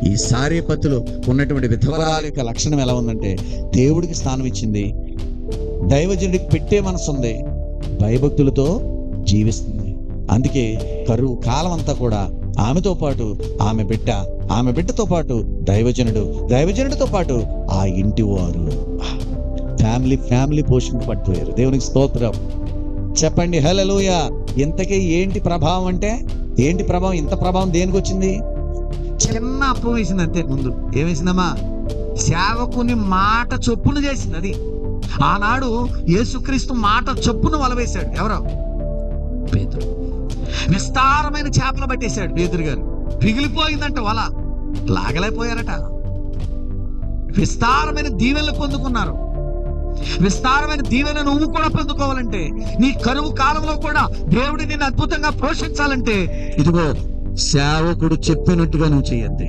ఈ సారేపత్తులో ఉన్నటువంటి విధవరాల యొక్క లక్షణం ఎలా ఉందంటే, దేవుడికి స్థానం ఇచ్చింది, దైవజనుడికి పెట్టే మనసు ఉంది, భయభక్తులతో జీవిస్తుంది. అందుకే కరువు కాలం అంతా కూడా ఆమెతో పాటు ఆమె బిడ్డతో పాటు దైవజనుడితో పాటు ఆ ఇంటి వారు ఫ్యామిలీ పోషింపబడిపోయారు. దేవునికి స్తోత్రం చెప్పండి, హల్లెలూయా. ఇంతకీ ఏంటి ప్రభావం అంటే, ఏంటి ప్రభావం? ఇంత ప్రభావం దేనికి వచ్చింది? చిన్న అప్పం వేసింది అంతే. ముందు ఏమేసిందమ్మా? సేవకుని మాట చొప్పున చేసింది. అది ఆనాడు యేసుక్రీస్తు మాట చొప్పున వల వేశాడు. ఎవరో పేతురు. విస్తారమైన చేపలు పట్టేశాడు పేతురు గారు. పిగిలిపోయిందంట వల, లాగలేకపోయారట. విస్తారమైన దీవెనలు పొందుకున్నారు. విస్తారమైన దీవెన నువ్వు కూడా పొందుకోవాలంటే, నీ కరువు కాలంలో కూడా దేవుడు నిన్ను అద్భుతంగా పోషించాలంటే, ఇదిగో సేవకుడు చెప్పినట్టుగా నువ్వు చెయ్యద్ది.